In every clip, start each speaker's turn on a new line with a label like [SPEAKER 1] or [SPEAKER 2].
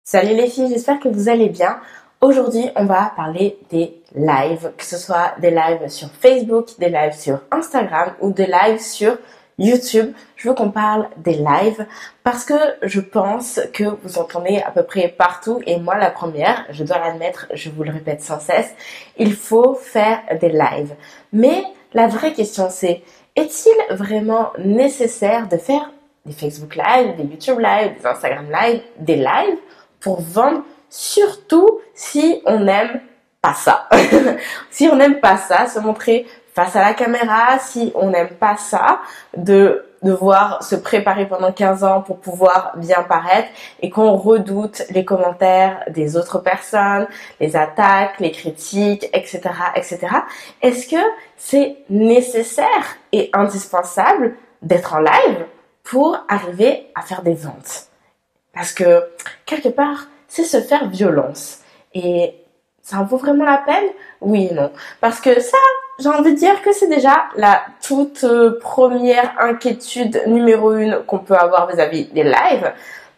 [SPEAKER 1] Salut les filles, j'espère que vous allez bien. Aujourd'hui, on va parler des lives, que ce soit des lives sur Facebook, des lives sur Instagram ou des lives sur YouTube. Je veux qu'on parle des lives parce que je pense que vous entendez à peu près partout et moi la première, je dois l'admettre, je vous le répète sans cesse, il faut faire des lives. Mais la vraie question c'est, est-il vraiment nécessaire de faire des Facebook Live, des YouTube Live, des Instagram Live, des lives pour vendre, surtout si on n'aime pas ça. Si on n'aime pas ça, se montrer face à la caméra, si on n'aime pas ça, de devoir se préparer pendant 15 ans pour pouvoir bien paraître et qu'on redoute les commentaires des autres personnes, les attaques, les critiques, etc., etc. Est-ce que c'est nécessaire et indispensable d'être en live pour arriver à faire des ventes? Parce que, quelque part, c'est se faire violence. Et ça en vaut vraiment la peine? Oui et non. Parce que ça, j'ai envie de dire que c'est déjà la toute première inquiétude numéro 1 qu'on peut avoir vis-à-vis des lives.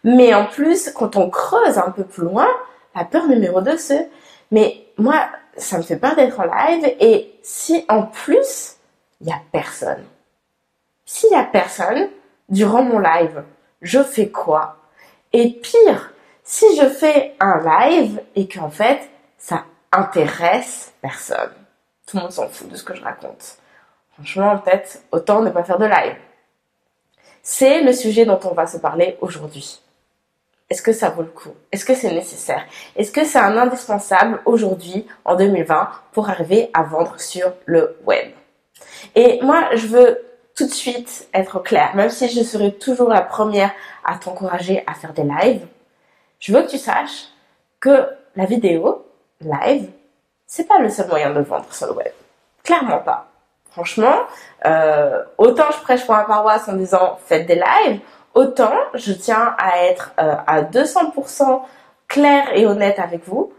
[SPEAKER 1] Mais en plus, quand on creuse un peu plus loin, la peur numéro 2, c'est mais moi, ça me fait peur d'être en live. Et si en plus, il n'y a personne. S'il n'y a personne, durant mon live, je fais quoi? Et pire, si je fais un live et qu'en fait, ça intéresse personne. Tout le monde s'en fout de ce que je raconte. Franchement, peut-être autant ne pas faire de live. C'est le sujet dont on va se parler aujourd'hui. Est-ce que ça vaut le coup? Est-ce que c'est nécessaire? Est-ce que c'est un indispensable aujourd'hui, en 2020, pour arriver à vendre sur le web? Et moi, je veux tout de suite être claire, même si je serai toujours la première à t'encourager à faire des lives, je veux que tu saches que la vidéo live, c'est pas le seul moyen de vendre sur le web. Clairement pas. Franchement, autant je prêche pour ma paroisse en disant faites des lives, autant je tiens à être à 200% claire et honnête avec vous.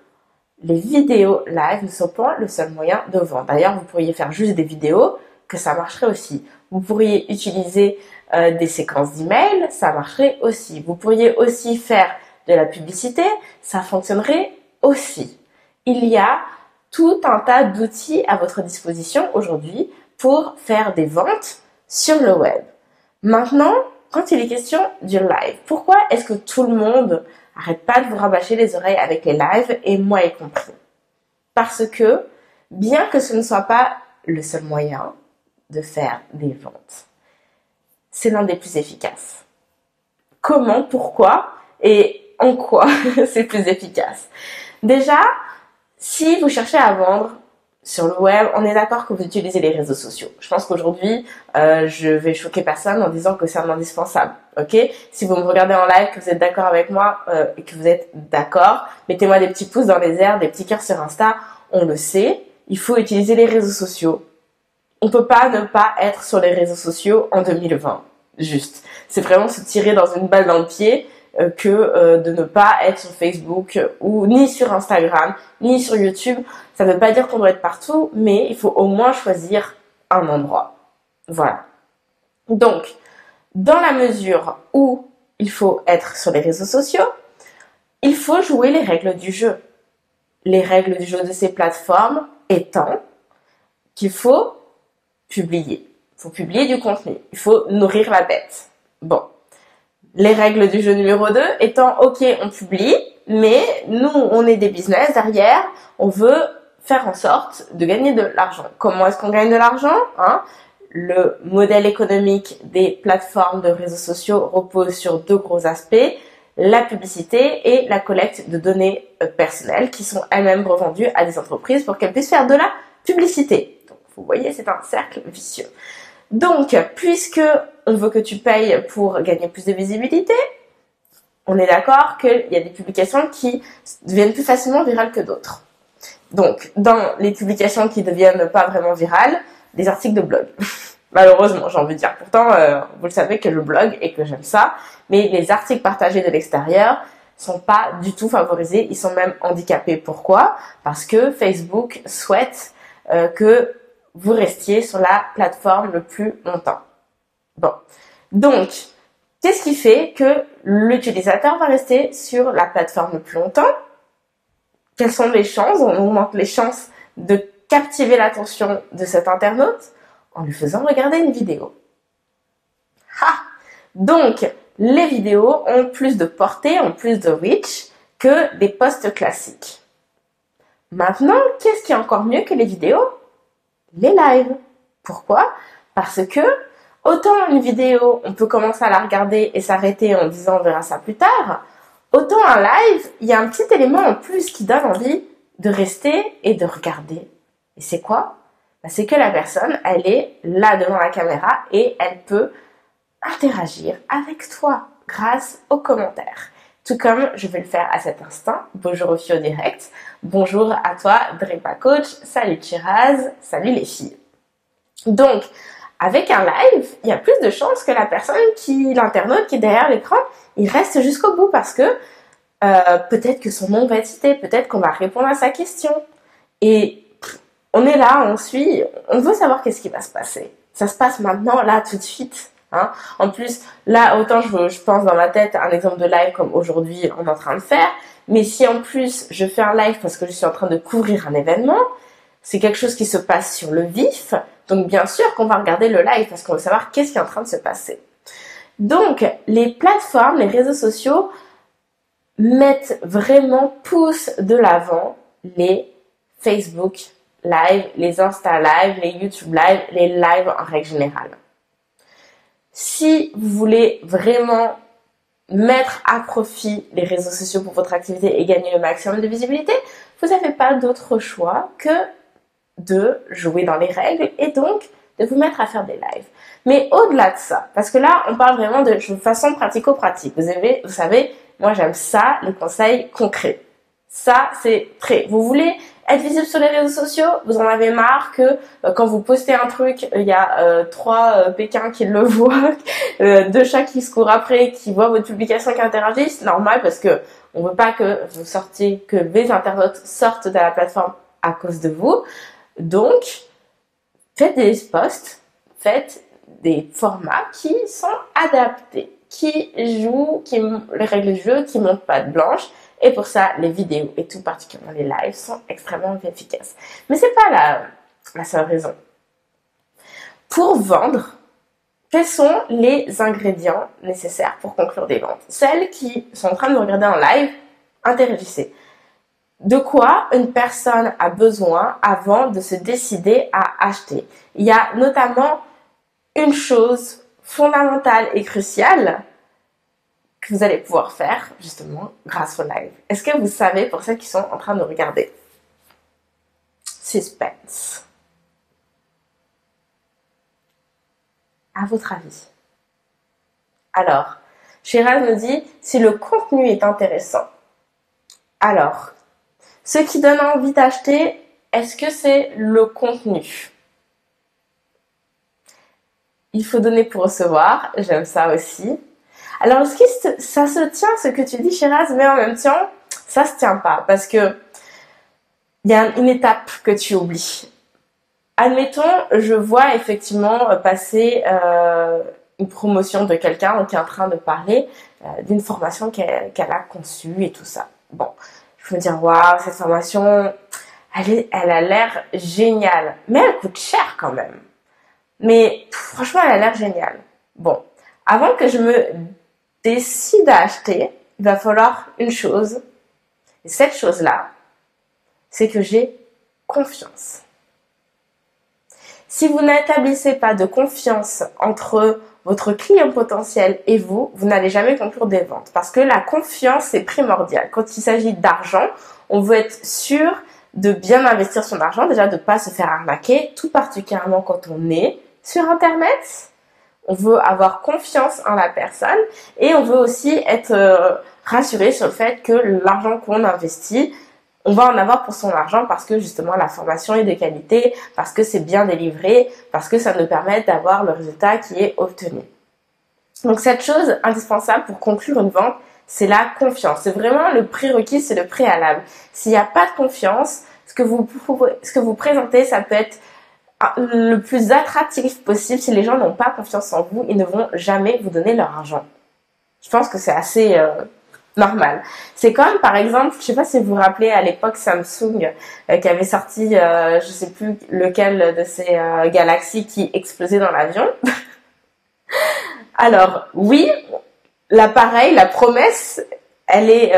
[SPEAKER 1] Les vidéos live ne sont pas le seul moyen de vendre. D'ailleurs, vous pourriez faire juste des vidéos, que ça marcherait aussi. Vous pourriez utiliser des séquences d'emails, ça marcherait aussi. Vous pourriez aussi faire de la publicité, ça fonctionnerait aussi. Il y a tout un tas d'outils à votre disposition aujourd'hui pour faire des ventes sur le web. Maintenant, quand il est question du live, pourquoi est-ce que tout le monde arrête pas de vous rabâcher les oreilles avec les lives, et moi y compris? Parce que, bien que ce ne soit pas le seul moyen de faire des ventes, c'est l'un des plus efficaces. Comment, pourquoi et en quoi c'est plus efficace? Déjà, si vous cherchez à vendre sur le web, on est d'accord que vous utilisez les réseaux sociaux. Je pense qu'aujourd'hui, je vais choquer personne en disant que c'est un indispensable. Ok? Si vous me regardez en live, que vous êtes d'accord avec moi et que vous êtes d'accord, mettez-moi des petits pouces dans les airs, des petits cœurs sur Insta. On le sait, il faut utiliser les réseaux sociaux. On peut pas ne pas être sur les réseaux sociaux en 2020. Juste. C'est vraiment se tirer dans une balle dans le pied que de ne pas être sur Facebook ou ni sur Instagram, ni sur YouTube. Ça ne veut pas dire qu'on doit être partout, mais il faut au moins choisir un endroit. Voilà. Donc, dans la mesure où il faut être sur les réseaux sociaux, il faut jouer les règles du jeu. Les règles du jeu de ces plateformes étant qu'il faut publier. Il faut publier du contenu. Il faut nourrir la bête. Bon. Les règles du jeu numéro 2 étant, ok, on publie, mais nous, on est des business derrière, on veut faire en sorte de gagner de l'argent. Comment est-ce qu'on gagne de l'argent, hein? Le modèle économique des plateformes de réseaux sociaux repose sur 2 gros aspects, la publicité et la collecte de données personnelles qui sont elles-mêmes revendues à des entreprises pour qu'elles puissent faire de la publicité. Donc, vous voyez, c'est un cercle vicieux. Donc, puisque on veut que tu payes pour gagner plus de visibilité, on est d'accord qu'il y a des publications qui deviennent plus facilement virales que d'autres. Donc, dans les publications qui deviennent pas vraiment virales, des articles de blog. Malheureusement, j'ai envie de dire. Pourtant, vous le savez que je blogue et que j'aime ça, mais les articles partagés de l'extérieur sont pas du tout favorisés, ils sont même handicapés. Pourquoi? Parce que Facebook souhaite que vous restiez sur la plateforme le plus longtemps. Bon, donc, Qu'est-ce qui fait que l'utilisateur va rester sur la plateforme le plus longtemps? Quelles sont les chances? On augmente les chances de captiver l'attention de cet internaute en lui faisant regarder une vidéo. Ha! Donc, les vidéos ont plus de portée, ont plus de reach que des posts classiques. Maintenant, qu'est-ce qui est encore mieux que les vidéos? Les lives. Pourquoi? Parce que autant une vidéo, on peut commencer à la regarder et s'arrêter en disant on verra ça plus tard, autant un live, il y a un petit élément en plus qui donne envie de rester et de regarder. Et c'est quoi? C'est que la personne, elle est là devant la caméra et elle peut interagir avec toi grâce aux commentaires. Tout comme je vais le faire à cet instant. Bonjour aux filles au direct. Bonjour à toi, Drepa Coach. Salut Chiraz. Salut les filles. Donc, avec un live, il y a plus de chances que la personne l'internaute qui est derrière l'écran, il reste jusqu'au bout parce que peut-être que son nom va être cité, peut-être qu'on va répondre à sa question. Et on est là, on suit, on veut savoir qu'est-ce qui va se passer. Ça se passe maintenant, là, tout de suite. Hein. En plus, là, autant je pense dans ma tête un exemple de live comme aujourd'hui on est en train de faire, mais si en plus je fais un live parce que je suis en train de couvrir un événement, c'est quelque chose qui se passe sur le vif, donc bien sûr qu'on va regarder le live parce qu'on veut savoir qu'est-ce qui est en train de se passer. Donc, les plateformes, les réseaux sociaux poussent de l'avant les Facebook Live, les Insta Live, les YouTube Live, les lives en règle générale. Si vous voulez vraiment mettre à profit les réseaux sociaux pour votre activité et gagner le maximum de visibilité, vous n'avez pas d'autre choix que de jouer dans les règles et donc de vous mettre à faire des lives. Mais au-delà de ça, parce que là, on parle vraiment de façon pratico-pratique. Vous savez, moi j'aime ça, les conseils concrets. Ça, c'est très... Vous voulez être visible sur les réseaux sociaux, vous en avez marre que quand vous postez un truc, il y a 3 Pékins qui le voient, 2 chats qui se courent après, qui voient votre publication, qui interagissent. C'est normal parce que on veut pas que que les internautes sortent de la plateforme à cause de vous. Donc, faites des posts, faites des formats qui sont adaptés, qui jouent les règles du jeu, qui montent patte blanche. Et pour ça, les vidéos et tout particulièrement les lives sont extrêmement efficaces. Mais c'est pas la seule raison. Pour vendre, quels sont les ingrédients nécessaires pour conclure des ventes? Celles qui sont en train de me regarder en live, interagissez. De quoi une personne a besoin avant de se décider à acheter? Il y a notamment une chose fondamentale et cruciale que vous allez pouvoir faire justement grâce au live. Est-ce que vous savez, pour celles qui sont en train de regarder? Suspense. À votre avis? Alors, Shiraz me dit, si le contenu est intéressant, alors, ce qui donne envie d'acheter, est-ce que c'est le contenu? Il faut donner pour recevoir, j'aime ça aussi. Alors, ça se tient ce que tu dis, Shiraz, mais en même temps, ça se tient pas parce que il y a une étape que tu oublies. Admettons, je vois effectivement passer une promotion de quelqu'un qui est en train de parler d'une formation qu'elle a conçue et tout ça. Bon, je me dire, waouh, cette formation, elle a l'air géniale, mais elle coûte cher quand même. Mais franchement, elle a l'air géniale. Bon, avant que je me décide à acheter, il va falloir une chose. Et cette chose-là, c'est que j'ai confiance. Si vous n'établissez pas de confiance entre votre client potentiel et vous, vous n'allez jamais conclure des ventes. Parce que la confiance est primordiale. Quand il s'agit d'argent, on veut être sûr de bien investir son argent, déjà de ne pas se faire arnaquer, tout particulièrement quand on est sur Internet. On veut avoir confiance en la personne et on veut aussi être rassuré sur le fait que l'argent qu'on investit, on va en avoir pour son argent parce que justement la formation est de qualité, parce que c'est bien délivré, parce que ça nous permet d'avoir le résultat qui est obtenu. Donc cette chose indispensable pour conclure une vente, c'est la confiance. C'est vraiment le prérequis, c'est le préalable. S'il n'y a pas de confiance, ce que vous présentez, ça peut être le plus attractif possible. Si les gens n'ont pas confiance en vous, ils ne vont jamais vous donner leur argent. Je pense que c'est assez normal. C'est comme, par exemple, je sais pas si vous vous rappelez à l'époque Samsung qui avait sorti, je sais plus lequel de ces Galaxy qui explosait dans l'avion. Alors, oui, l'appareil, la promesse, elle est,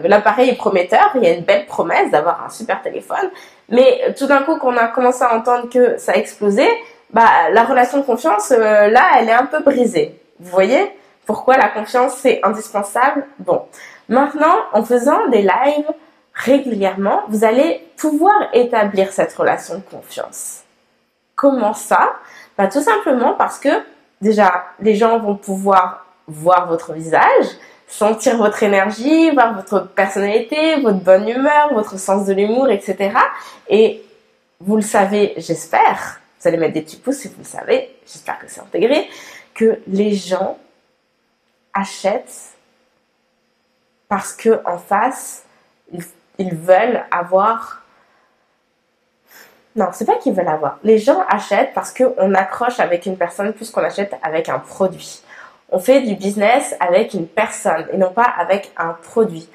[SPEAKER 1] l'appareil est prometteur. Il y a une belle promesse d'avoir un super téléphone. Mais tout d'un coup, qu'on a commencé à entendre que ça a explosé, bah, la relation de confiance, là, elle est un peu brisée. Vous voyez pourquoi la confiance, c'est indispensable? Bon, maintenant, en faisant des lives régulièrement, vous allez pouvoir établir cette relation de confiance. Comment ça? Bah, tout simplement parce que, déjà, les gens vont pouvoir voir votre visage, sentir votre énergie, voir votre personnalité, votre bonne humeur, votre sens de l'humour, etc. Et vous le savez, j'espère, vous allez mettre des petits pouces si vous le savez, j'espère que c'est intégré, que les gens achètent parce que en face, ils veulent avoir... Non, c'est pas qu'ils veulent avoir. Les gens achètent parce qu'on accroche avec une personne plus qu'on achète avec un produit. On fait du business avec une personne et non pas avec un produit.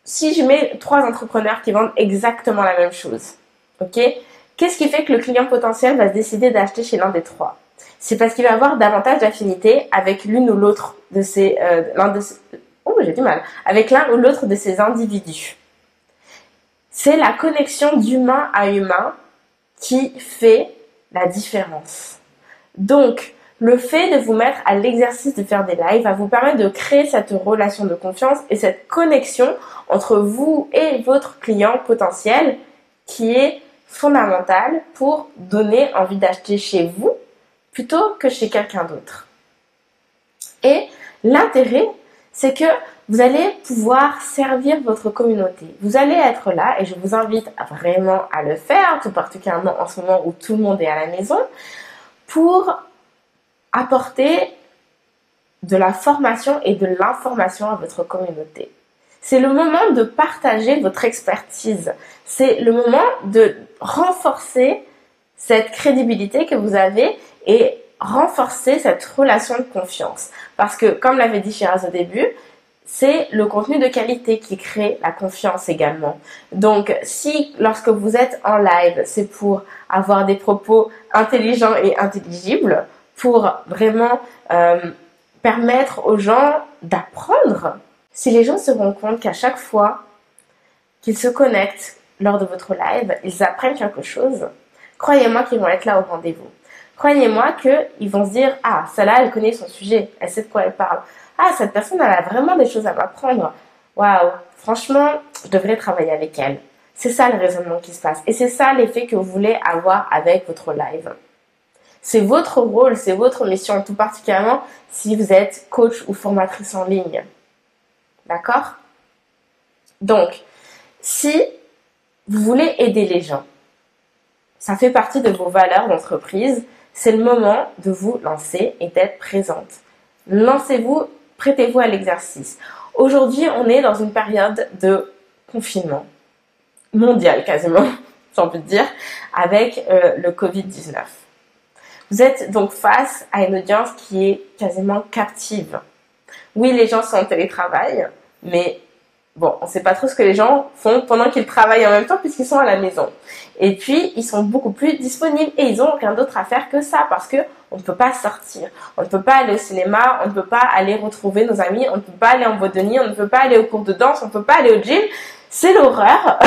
[SPEAKER 1] Si je mets 3 entrepreneurs qui vendent exactement la même chose, ok? Qu'est-ce qui fait que le client potentiel va se décider d'acheter chez l'un des 3? C'est parce qu'il va avoir davantage d'affinité avec l'une ou l'autre de ces, j'ai du mal. Avec l'un ou l'autre de ces individus. C'est la connexion d'humain à humain qui fait la différence. Donc, le fait de vous mettre à l'exercice de faire des lives va vous permettre de créer cette relation de confiance et cette connexion entre vous et votre client potentiel qui est fondamentale pour donner envie d'acheter chez vous plutôt que chez quelqu'un d'autre. Et l'intérêt, c'est que vous allez pouvoir servir votre communauté. Vous allez être là et je vous invite vraiment à le faire, tout particulièrement en ce moment où tout le monde est à la maison, pour apporter de la formation et de l'information à votre communauté. C'est le moment de partager votre expertise. C'est le moment de renforcer cette crédibilité que vous avez et renforcer cette relation de confiance. Parce que, comme l'avait dit Shiraz au début, c'est le contenu de qualité qui crée la confiance également. Donc, si lorsque vous êtes en live, c'est pour avoir des propos intelligents et intelligibles, pour vraiment permettre aux gens d'apprendre, si les gens se rendent compte qu'à chaque fois qu'ils se connectent lors de votre live, ils apprennent quelque chose, croyez-moi qu'ils vont être là au rendez-vous. Croyez-moi qu'ils vont se dire « Ah, celle-là, elle connaît son sujet, elle sait de quoi elle parle. Ah, cette personne, elle a vraiment des choses à m'apprendre. Waouh, franchement, je devrais travailler avec elle. » C'est ça le raisonnement qui se passe. Et c'est ça l'effet que vous voulez avoir avec votre live. C'est votre rôle, c'est votre mission, tout particulièrement si vous êtes coach ou formatrice en ligne. D'accord? Donc, si vous voulez aider les gens, ça fait partie de vos valeurs d'entreprise, c'est le moment de vous lancer et d'être présente. Lancez-vous, prêtez-vous à l'exercice. Aujourd'hui, on est dans une période de confinement mondial quasiment, j'ai envie de dire, avec le Covid-19. Vous êtes donc face à une audience qui est quasiment captive. Oui, les gens sont en télétravail, mais bon, on ne sait pas trop ce que les gens font pendant qu'ils travaillent en même temps puisqu'ils sont à la maison. Et puis, ils sont beaucoup plus disponibles et ils n'ont rien d'autre à faire que ça parce que on ne peut pas sortir, on ne peut pas aller au cinéma, on ne peut pas aller retrouver nos amis, on ne peut pas aller en boîte de nuit, on ne peut pas aller au cours de danse, on ne peut pas aller au gym. C'est l'horreur.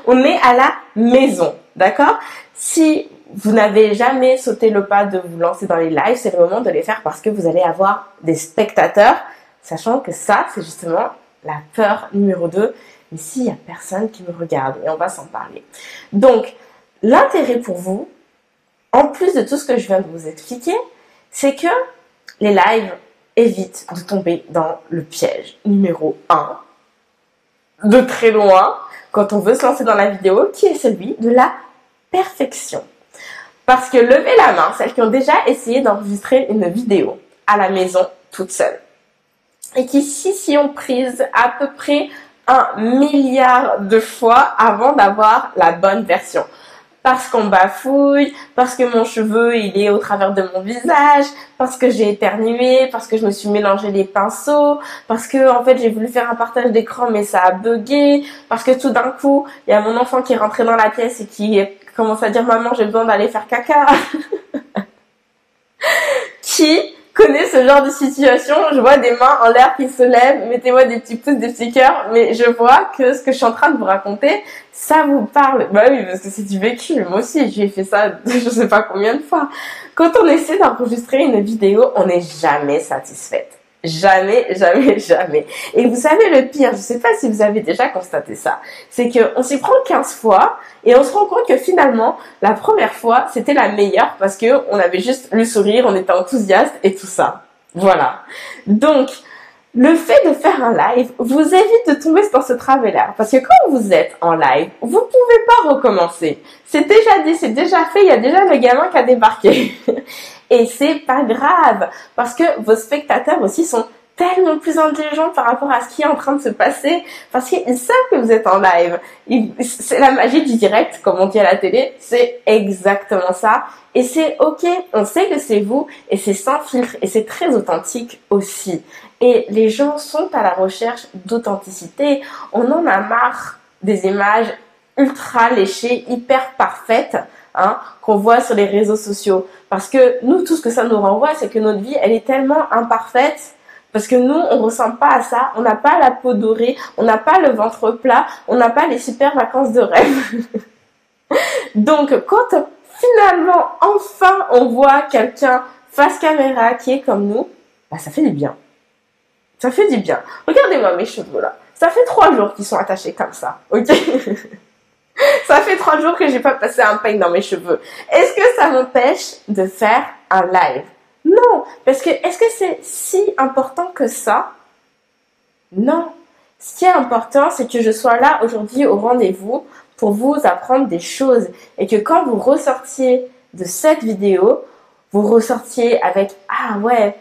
[SPEAKER 1] On est à la maison, d'accord? Si vous n'avez jamais sauté le pas de vous lancer dans les lives, c'est le moment de les faire parce que vous allez avoir des spectateurs, sachant que ça, c'est justement la peur numéro 2. Mais s'il n'y a personne qui me regarde, et on va s'en parler. Donc, l'intérêt pour vous, en plus de tout ce que je viens de vous expliquer, c'est que les lives évitent de tomber dans le piège numéro 1, de très loin, quand on veut se lancer dans la vidéo, qui est celui de la perfection. Parce que levez la main, celles qui ont déjà essayé d'enregistrer une vidéo à la maison, toute seule, et qui s'y ont prises à peu près 1 milliard de fois avant d'avoir la bonne version. parce qu'on bafouille, parce que mon cheveu il est au travers de mon visage, parce que j'ai éternué, parce que je me suis mélangé les pinceaux, parce que en fait j'ai voulu faire un partage d'écran mais ça a bugué, parce que tout d'un coup il y a mon enfant qui est rentré dans la pièce et qui commence à dire maman j'ai besoin d'aller faire caca. Qui connaît ce genre de situation? Je vois des mains en l'air qui se lèvent, mettez-moi des petits pouces, des petits cœurs, mais je vois que ce que je suis en train de vous raconter, ça vous parle. Bah oui, parce que c'est du vécu. Moi aussi, j'ai fait ça je sais pas combien de fois. Quand on essaie d'enregistrer une vidéo, on n'est jamais satisfaite. Jamais, jamais, jamais. Et vous savez le pire, je sais pas si vous avez déjà constaté ça, c'est que on s'y prend 15 fois et on se rend compte que finalement, la première fois, c'était la meilleure parce que on avait juste le sourire, on était enthousiaste et tout ça. Voilà. Donc, le fait de faire un live vous évite de tomber dans ce travers. Parce que quand vous êtes en live, vous pouvez pas recommencer. C'est déjà dit, c'est déjà fait, il y a déjà le gamin qui a débarqué. Et c'est pas grave. Parce que vos spectateurs aussi sont tellement plus intelligents par rapport à ce qui est en train de se passer. Parce qu'ils savent que vous êtes en live. C'est la magie du direct, comme on dit à la télé. C'est exactement ça. Et c'est ok, on sait que c'est vous. Et c'est sans filtre. Et c'est très authentique aussi. Et les gens sont à la recherche d'authenticité. On en a marre des images ultra léchées, hyper parfaites, hein, qu'on voit sur les réseaux sociaux. Parce que nous, tout ce que ça nous renvoie, c'est que notre vie, elle est tellement imparfaite. Parce que nous, on ressent pas à ça. On n'a pas la peau dorée, on n'a pas le ventre plat, on n'a pas les super vacances de rêve. Donc, quand finalement, enfin, on voit quelqu'un face caméra qui est comme nous, bah, ça fait du bien. Ça fait du bien. Regardez-moi mes cheveux là. Ça fait 3 jours qu'ils sont attachés comme ça. Ok. Ça fait 3 jours que j'ai pas passé un peigne dans mes cheveux. Est-ce que ça m'empêche de faire un live? Non. Parce que est-ce que c'est si important que ça? Non. Ce qui est important, c'est que je sois là aujourd'hui au rendez-vous pour vous apprendre des choses. Et que quand vous ressortiez de cette vidéo, vous ressortiez avec « Ah ouais,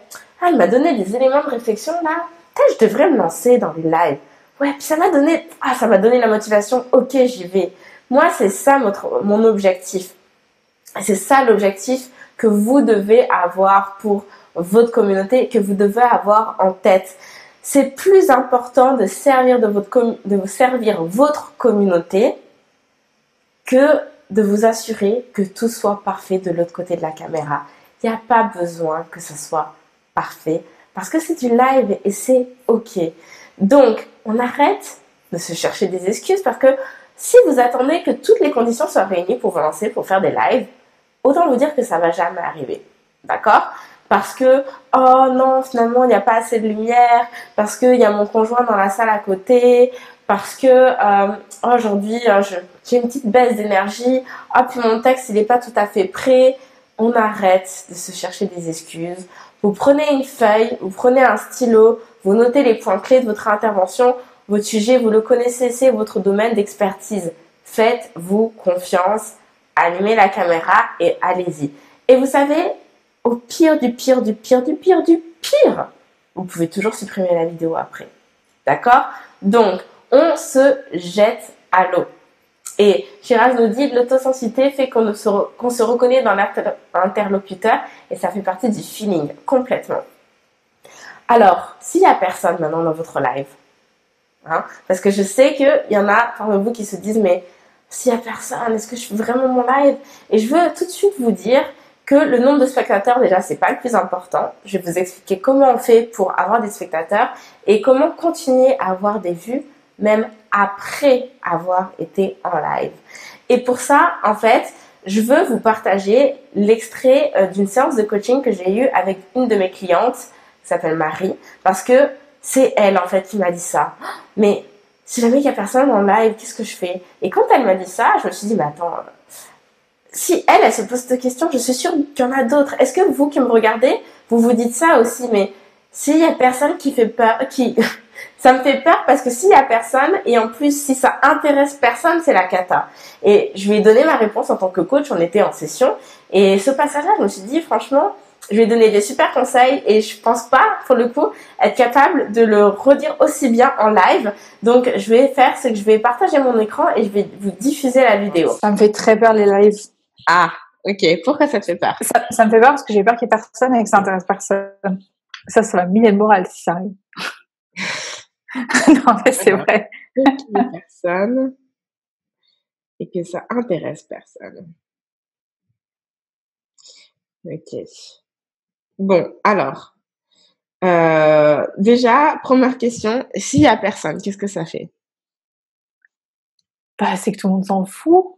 [SPEAKER 1] il m'a donné des éléments de réflexion là. Peut-être je devrais me lancer dans les lives. Ouais, puis ça m'a donné la motivation. Ok, j'y vais. » Moi, c'est ça mon objectif. C'est ça l'objectif que vous devez avoir pour votre communauté, que vous devez avoir en tête. C'est plus important de servir servir votre communauté que de vous assurer que tout soit parfait de l'autre côté de la caméra. Il n'y a pas besoin que ce soit parfait parce que c'est du live et c'est ok. Donc, on arrête de se chercher des excuses parce que si vous attendez que toutes les conditions soient réunies pour vous lancer, pour faire des lives, autant vous dire que ça va jamais arriver. D'accord? Parce que, oh non, finalement, il n'y a pas assez de lumière, parce qu'il y a mon conjoint dans la salle à côté, parce que aujourd'hui, j'ai une petite baisse d'énergie, ah, puis mon texte, il n'est pas tout à fait prêt. On arrête de se chercher des excuses. Vous prenez une feuille, vous prenez un stylo, vous notez les points clés de votre intervention, votre sujet, vous le connaissez, c'est votre domaine d'expertise. Faites-vous confiance, allumez la caméra et allez-y. Et vous savez, au pire du pire du pire du pire du pire, vous pouvez toujours supprimer la vidéo après. D'accord? Donc, on se jette à l'eau. Et Shiraz nous dit, l'autosensibilité fait qu'on se reconnaît dans l'interlocuteur et ça fait partie du feeling, complètement. Alors, s'il n'y a personne maintenant dans votre live, hein, parce que je sais qu'il y en a parmi vous qui se disent, mais s'il n'y a personne, est-ce que je fais vraiment mon live? Et je veux tout de suite vous dire que le nombre de spectateurs, déjà, c'est pas le plus important. Je vais vous expliquer comment on fait pour avoir des spectateurs et comment continuer à avoir des vues, même après avoir été en live. Et pour ça, en fait, je veux vous partager l'extrait d'une séance de coaching que j'ai eue avec une de mes clientes, qui s'appelle Marie, parce que c'est elle, en fait, qui m'a dit ça. Mais si jamais il n'y a personne en live, qu'est-ce que je fais? Et quand elle m'a dit ça, je me suis dit, mais attends, si elle se pose cette question, je suis sûre qu'il y en a d'autres. Est-ce que vous qui me regardez, vous vous dites ça aussi? Mais s'il y a personne qui fait peur, ça me fait peur parce que s'il y a personne, et en plus, si ça intéresse personne, c'est la cata. Et je lui ai donné ma réponse en tant que coach, on était en session, et ce passage-là, je me suis dit, franchement, je lui ai donné des super conseils et je pense pas, pour le coup, être capable de le redire aussi bien en live. Donc, je vais faire, c'est que je vais partager mon écran et je vais vous diffuser la vidéo.
[SPEAKER 2] Ça me fait très peur les lives.
[SPEAKER 1] Ah, ok. Pourquoi ça te fait peur?
[SPEAKER 2] Ça me fait peur parce que j'ai peur qu'il y ait personne et que ça intéresse personne. Ça va miner le moral si ça arrive. Non, mais c'est vrai.
[SPEAKER 1] Qu'il y ait personne et que ça intéresse personne. Ok. Bon, alors, déjà, première question, s'il y a personne, qu'est-ce que ça fait?
[SPEAKER 2] Bah, c'est que tout le monde s'en fout.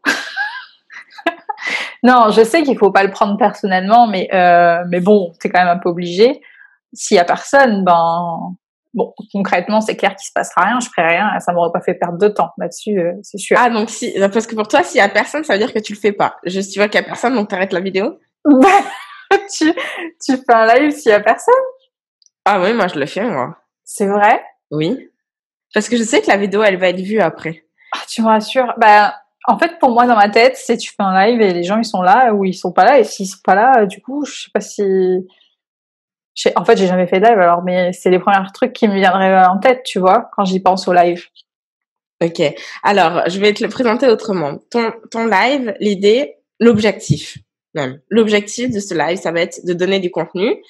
[SPEAKER 2] Non, je sais qu'il faut pas le prendre personnellement, mais bon, t'es quand même un peu obligé. S'il y a personne, ben, bon, concrètement, c'est clair qu'il se passera rien, je ferai rien, ça m'aurait pas fait perdre de temps là-dessus, c'est sûr.
[SPEAKER 1] Ah, donc si, parce que pour toi, s'il y a personne, ça veut dire que tu le fais pas. Juste, tu vois qu'il y a personne, donc t'arrêtes la vidéo?
[SPEAKER 2] tu fais un live s'il y a personne?
[SPEAKER 1] Ah oui, moi, je le fais, moi.
[SPEAKER 2] C'est vrai?
[SPEAKER 1] Oui. Parce que je sais que la vidéo, elle va être vue après.
[SPEAKER 2] Ah, tu me rassures. Bah, en fait, pour moi, dans ma tête, c'est tu fais un live et les gens, ils sont là ou ils sont pas là. Et s'ils sont pas là, du coup, je sais pas si... En fait, j'ai jamais fait de live alors, mais c'est les premiers trucs qui me viendraient en tête, tu vois, quand j'y pense au live.
[SPEAKER 1] Ok. Alors, je vais te le présenter autrement. Ton live, l'idée, l'objectif même. L'objectif de ce live, ça va être de donner du contenu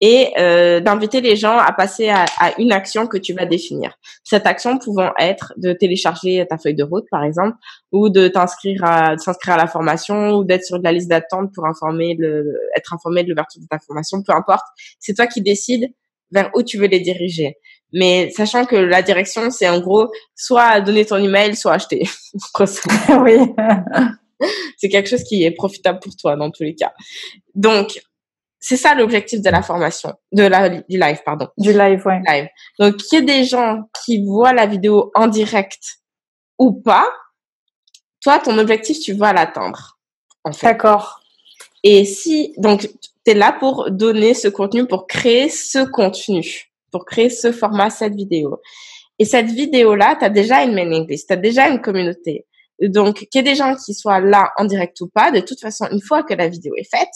[SPEAKER 1] et d'inviter les gens à passer à une action que tu vas définir. Cette action pouvant être de télécharger ta feuille de route, par exemple, ou de s'inscrire à la formation, ou d'être sur de la liste d'attente pour être informé de l'ouverture de ta formation, peu importe. C'est toi qui décides vers où tu veux les diriger. Mais sachant que la direction, c'est en gros soit donner ton email, soit acheter.
[SPEAKER 2] Oui.
[SPEAKER 1] C'est quelque chose qui est profitable pour toi dans tous les cas. Donc, c'est ça l'objectif de la formation, du live, pardon.
[SPEAKER 2] Du live, ouais.
[SPEAKER 1] Live. Donc, qu'il y ait des gens qui voient la vidéo en direct ou pas, toi, ton objectif, tu vas l'atteindre, en fait.
[SPEAKER 2] D'accord.
[SPEAKER 1] Et donc, t'es là pour donner ce contenu, pour créer ce contenu, pour créer ce format, cette vidéo. Et cette vidéo-là, t'as déjà une mailing list, t'as déjà une communauté. Donc, qu'il y ait des gens qui soient là en direct ou pas, de toute façon, une fois que la vidéo est faite,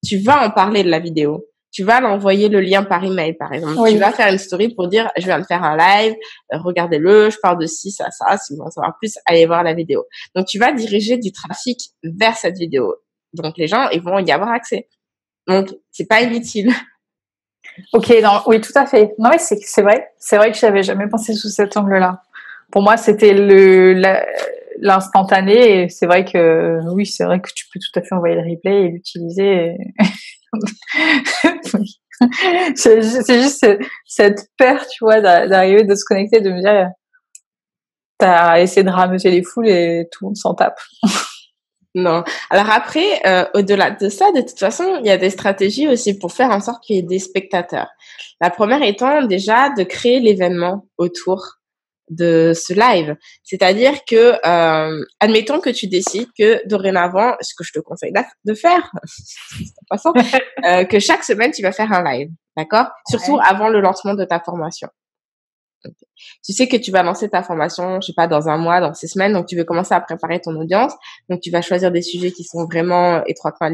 [SPEAKER 1] tu vas en parler de la vidéo. Tu vas l'envoyer le lien par email, par exemple. Oui. Tu vas faire une story pour dire, je viens de faire un live, regardez-le, je parle de ci, ça, si vous voulez en savoir plus, allez voir la vidéo. Donc, tu vas diriger du trafic vers cette vidéo. Donc, les gens, ils vont y avoir accès. Donc, c'est pas inutile.
[SPEAKER 2] Ok, non, oui, tout à fait. Non, mais c'est vrai. C'est vrai que j'avais jamais pensé sous cet angle-là. Pour moi, c'était l'instantané, et c'est vrai que, oui, c'est vrai que tu peux tout à fait envoyer le replay et l'utiliser. Oui. C'est juste cette peur, tu vois, d'arriver, de se connecter, de me dire, t'as essayé de rameuter les foules et tout le monde s'en tape.
[SPEAKER 1] Non. Alors après, au-delà de ça, de toute façon, il y a des stratégies aussi pour faire en sorte qu'il y ait des spectateurs. La première étant déjà de créer l'événement autour de ce live. C'est-à-dire que, admettons que tu décides que dorénavant, ce que je te conseille de faire, en passant, que chaque semaine, tu vas faire un live. D'accord? Surtout avant le lancement de ta formation. Okay. Tu sais que tu vas lancer ta formation, je sais pas, dans un mois, dans 6 semaines, donc tu veux commencer à préparer ton audience. Donc tu vas choisir des sujets qui sont vraiment étroitement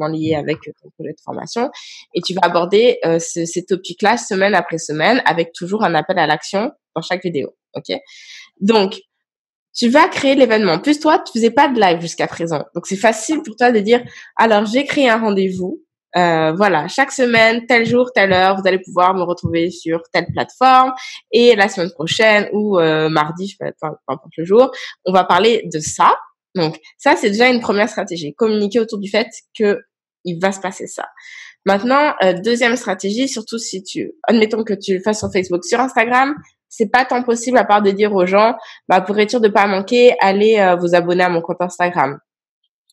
[SPEAKER 1] liés avec ton projet de formation, et tu vas aborder ces topics-là semaine après semaine, avec toujours un appel à l'action dans chaque vidéo. Ok? Donc tu vas créer l'événement. En plus, toi, tu faisais pas de live jusqu'à présent, donc c'est facile pour toi de dire, alors j'ai créé un rendez-vous. Voilà, chaque semaine, tel jour, telle heure, vous allez pouvoir me retrouver sur telle plateforme, et la semaine prochaine ou mardi, je sais pas, peu importe le jour, on va parler de ça. Donc ça, c'est déjà une première stratégie, communiquer autour du fait que il va se passer ça. Maintenant, deuxième stratégie, surtout si admettons que tu le fasses sur Facebook, sur Instagram, c'est pas tant possible à part de dire aux gens, bah pour être sûr de pas manquer, allez vous abonner à mon compte Instagram.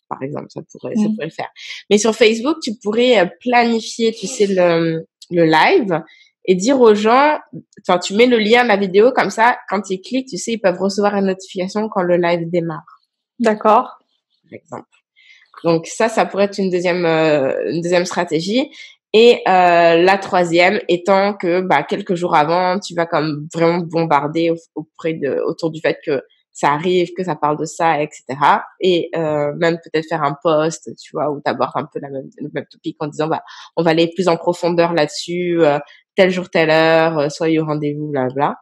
[SPEAKER 1] Par exemple, ça pourrait le faire. Mais sur Facebook, tu pourrais planifier, tu sais, le live et dire aux gens, enfin, tu mets le lien de la vidéo, comme ça, quand ils cliquent, tu sais, ils peuvent recevoir une notification quand le live démarre.
[SPEAKER 2] D'accord.
[SPEAKER 1] Par exemple. Donc ça pourrait être une deuxième stratégie. Et la troisième étant que, bah, quelques jours avant, tu vas comme vraiment bombarder autour du fait que ça arrive que ça parle de ça, etc. Et même peut-être faire un post, tu vois, où t'abordes un peu le même topic en disant, bah, on va aller plus en profondeur là-dessus, tel jour, telle heure, soyez au rendez-vous, blabla.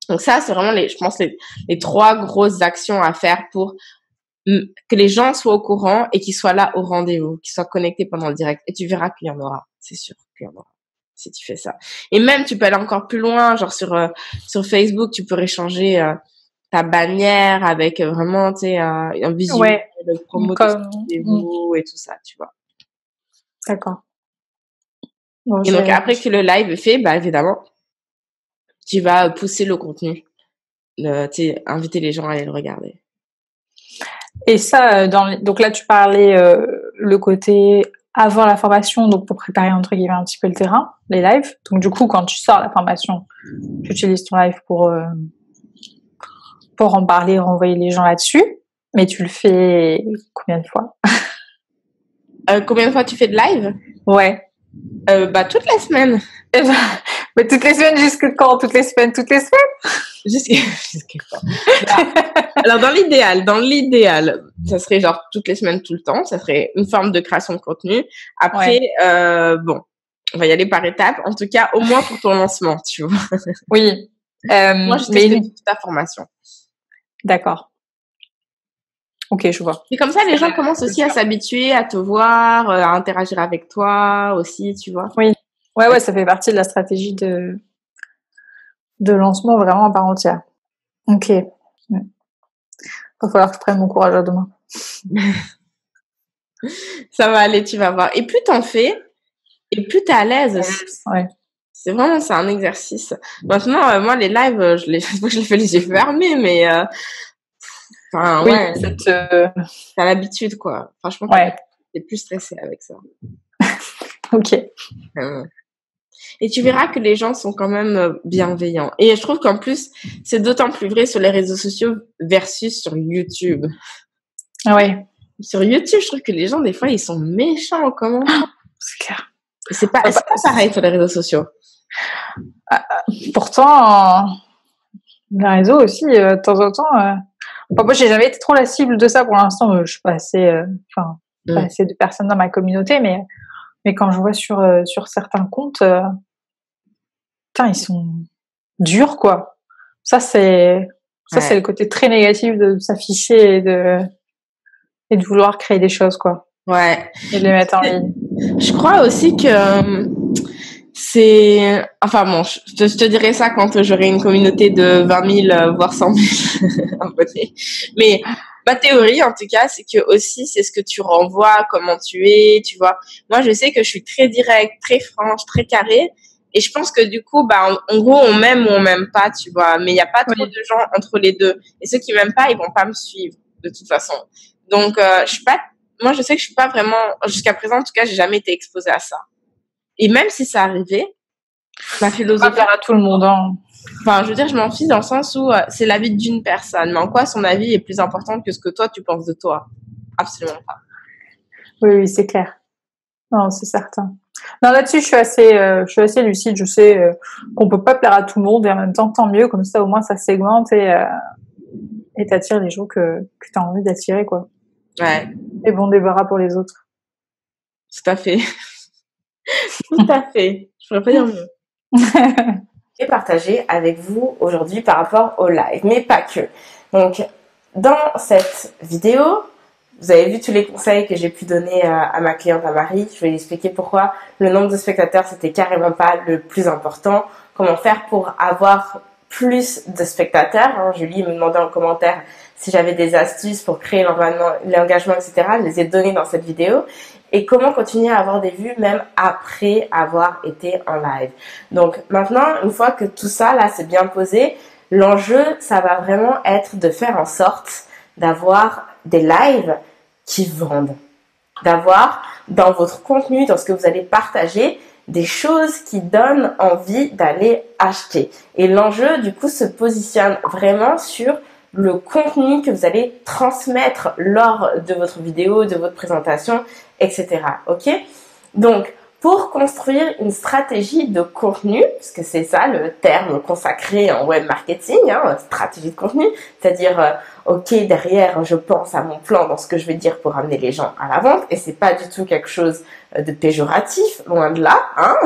[SPEAKER 1] Donc ça, c'est vraiment je pense, les 3 grosses actions à faire pour que les gens soient au courant et qu'ils soient là au rendez-vous, qu'ils soient connectés pendant le direct. Et tu verras qu'il y en aura. C'est sûr qu'il y en aura. Si tu fais ça. Et même, tu peux aller encore plus loin, genre sur Facebook, tu peux échanger ta bannière avec vraiment, tu sais, un visuel
[SPEAKER 2] Ouais,
[SPEAKER 1] de promo de
[SPEAKER 2] comme...
[SPEAKER 1] rendez-vous et tout ça, tu vois.
[SPEAKER 2] D'accord. Bon,
[SPEAKER 1] Et donc, après que le live est fait, bah, évidemment, tu vas pousser le contenu. Tu sais, inviter les gens à aller le regarder.
[SPEAKER 2] Et ça, donc là, tu parlais le côté avant la formation, donc pour préparer entre guillemets un petit peu le terrain, les lives. Donc du coup, quand tu sors la formation, tu utilises ton live pour en parler, renvoyer les gens là-dessus. Mais tu le fais combien de fois?
[SPEAKER 1] Combien de fois tu fais de live?
[SPEAKER 2] Ouais.
[SPEAKER 1] Bah, toutes les semaines.
[SPEAKER 2] Mais toutes les semaines, jusque quand? Toutes les semaines?
[SPEAKER 1] Jusqu'à quand? Alors, dans l'idéal, ça serait genre toutes les semaines, tout le temps. Ça serait une forme de création de contenu. Après, bon, on va y aller par étapes. En tout cas, au moins pour ton lancement, tu vois.
[SPEAKER 2] Oui.
[SPEAKER 1] Moi, je testais toute ta formation.
[SPEAKER 2] D'accord. Ok, je vois.
[SPEAKER 1] Et comme ça, les gens commencent aussi à s'habituer, à te voir, à interagir avec toi aussi, tu vois.
[SPEAKER 2] Oui. Ouais, ça fait partie de la stratégie de lancement vraiment à part entière. Ok. Va falloir que je prenne mon courage à demain.
[SPEAKER 1] Ça va aller, tu vas voir. Et plus t'en fais, et plus t'es à l'aise.
[SPEAKER 2] Ouais.
[SPEAKER 1] C'est vraiment, c'est un exercice. Maintenant, moi, les lives, je les fais les yeux fermés, mais enfin,
[SPEAKER 2] oui,
[SPEAKER 1] ouais, t'as l'habitude, quoi. Franchement, t'es plus stressé avec ça.
[SPEAKER 2] Ok.
[SPEAKER 1] Et tu verras que les gens sont quand même bienveillants. Et je trouve qu'en plus, c'est d'autant plus vrai sur les réseaux sociaux versus sur YouTube.
[SPEAKER 2] Ouais.
[SPEAKER 1] Sur YouTube, je trouve que les gens, des fois, ils sont méchants en commentaire.
[SPEAKER 2] C'est clair.
[SPEAKER 1] C'est pas pareil sur les réseaux sociaux.
[SPEAKER 2] Pourtant, les réseaux aussi, de temps en temps. Enfin, moi, j'ai jamais été trop la cible de ça pour l'instant. Je suis pas assez, pas assez de personnes dans ma communauté, mais quand je vois sur certains comptes, putain, ils sont durs, quoi. Ça, c'est le côté très négatif de s'afficher et de vouloir créer des choses, quoi.
[SPEAKER 1] Ouais.
[SPEAKER 2] Et de les mettre en ligne.
[SPEAKER 1] Je crois aussi que c'est, enfin bon, je te dirai ça quand j'aurai une communauté de 20 000, voire 100 000 abonnés. Mais ma théorie, en tout cas, c'est que aussi, c'est ce que tu renvoies, comment tu es, tu vois. Moi, je sais que je suis très directe, très franche, très carrée. Et je pense que du coup, bah, en gros, on m'aime ou on m'aime pas, tu vois. Mais il n'y a pas trop de gens entre les deux. Et ceux qui m'aiment pas, ils vont pas me suivre, de toute façon. Donc, moi, je sais que je suis pas vraiment, jusqu'à présent, en tout cas, j'ai jamais été exposée à ça. Et même si ça arrivait, ma philosophie.
[SPEAKER 2] Pas plaire à tout le monde, hein.
[SPEAKER 1] Enfin, je veux dire, je m'en fiche dans le sens où c'est l'avis d'une personne. Mais en quoi son avis est plus important que ce que toi, tu penses de toi? Absolument pas.
[SPEAKER 2] Oui, c'est clair. Non, c'est certain. Non, là-dessus, je suis assez lucide. Je sais qu'on peut pas plaire à tout le monde et en même temps, tant mieux. Comme ça, au moins, ça segmente et t'attires les gens que t'as envie d'attirer, quoi.
[SPEAKER 1] Ouais.
[SPEAKER 2] Et bon débarras pour les autres.
[SPEAKER 1] Tout à fait. Tout à fait. Je pourrais pas dire mieux. Je vais partager avec vous aujourd'hui par rapport au live, mais pas que. Donc, dans cette vidéo, vous avez vu tous les conseils que j'ai pu donner à ma cliente, à Marie. Je vais lui expliquer pourquoi le nombre de spectateurs, c'était carrément pas le plus important. Comment faire pour avoir plus de spectateurs. Julie me demandait en commentaire si j'avais des astuces pour créer l'engagement, etc. Je les ai données dans cette vidéo. Et comment continuer à avoir des vues même après avoir été en live. Donc maintenant, une fois que tout ça là c'est bien posé, l'enjeu ça va vraiment être de faire en sorte d'avoir des lives qui vendent, d'avoir dans votre contenu, dans ce que vous allez partager, des choses qui donnent envie d'aller acheter. Et l'enjeu du coup se positionne vraiment sur le contenu que vous allez transmettre lors de votre vidéo, de votre présentation, etc. Ok? Donc, pour construire une stratégie de contenu, parce que c'est ça le terme consacré en web marketing, hein, stratégie de contenu, c'est-à-dire ok, derrière je pense à mon plan dans ce que je vais dire pour amener les gens à la vente, et c'est pas du tout quelque chose de péjoratif, loin de là, hein.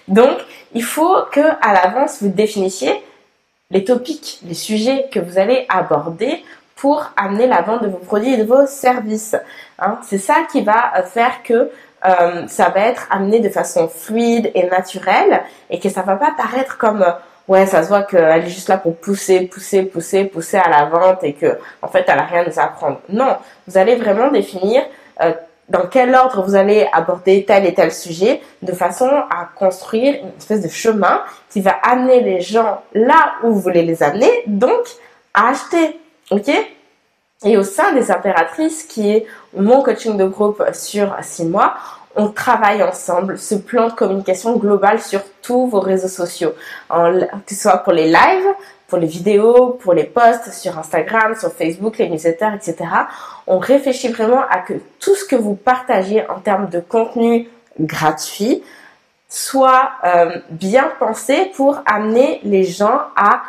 [SPEAKER 1] Donc il faut que à l'avance vous définissiez les topics, les sujets que vous allez aborder pour amener la vente de vos produits et de vos services, hein. C'est ça qui va faire que ça va être amené de façon fluide et naturelle et que ça va pas paraître comme ouais, ça se voit qu'elle est juste là pour pousser à la vente et que en fait elle a rien à nous apprendre. Non, vous allez vraiment définir dans quel ordre vous allez aborder tel et tel sujet de façon à construire une espèce de chemin qui va amener les gens là où vous voulez les amener, donc à acheter, ok? Et au sein des impératrices, qui est mon coaching de groupe sur 6 mois, on travaille ensemble ce plan de communication global sur tous vos réseaux sociaux, que ce soit pour les lives, pour les vidéos, pour les posts sur Instagram, sur Facebook, les newsletters, etc. On réfléchit vraiment à que tout ce que vous partagez en termes de contenu gratuit soit bien pensé pour amener les gens à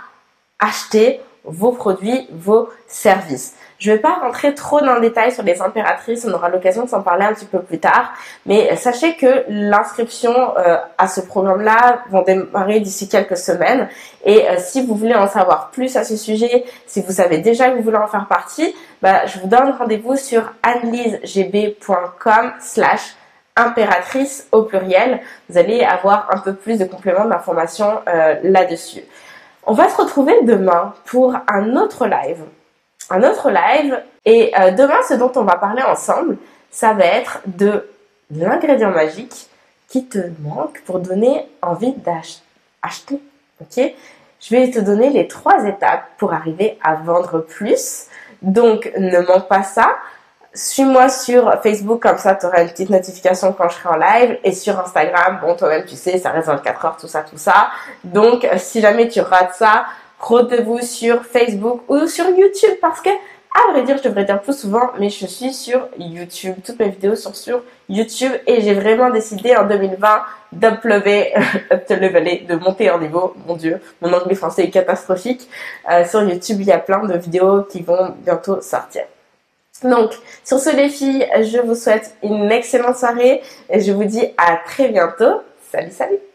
[SPEAKER 1] acheter vos produits, vos services. Je ne vais pas rentrer trop dans le détail sur les impératrices, on aura l'occasion de s'en parler un petit peu plus tard, mais sachez que l'inscription à ce programme-là vont démarrer d'ici quelques semaines, et si vous voulez en savoir plus à ce sujet, si vous savez déjà que vous voulez en faire partie, je vous donne rendez-vous sur annelisegb.com/impératrice au pluriel. Vous allez avoir un peu plus de compléments d'informations là-dessus. On va se retrouver demain pour un autre live. Et demain, ce dont on va parler ensemble, ça va être de l'ingrédient magique qui te manque pour donner envie d'acheter. Ok? Je vais te donner les 3 étapes pour arriver à vendre plus. Donc, ne manque pas ça. Suis-moi sur Facebook, comme ça tu auras une petite notification quand je serai en live, et sur Instagram, bon toi-même tu sais, ça reste 24 heures, tout ça. Donc si jamais tu rates ça, rendez-vous sur Facebook ou sur YouTube, parce que à vrai dire, je devrais dire plus souvent, mais je suis sur YouTube, toutes mes vidéos sont sur YouTube, et j'ai vraiment décidé en 2020 de monter en niveau. Mon Dieu, mon anglais français est catastrophique. Sur YouTube, il y a plein de vidéos qui vont bientôt sortir. Donc, sur ce les filles, je vous souhaite une excellente soirée et je vous dis à très bientôt. Salut, salut!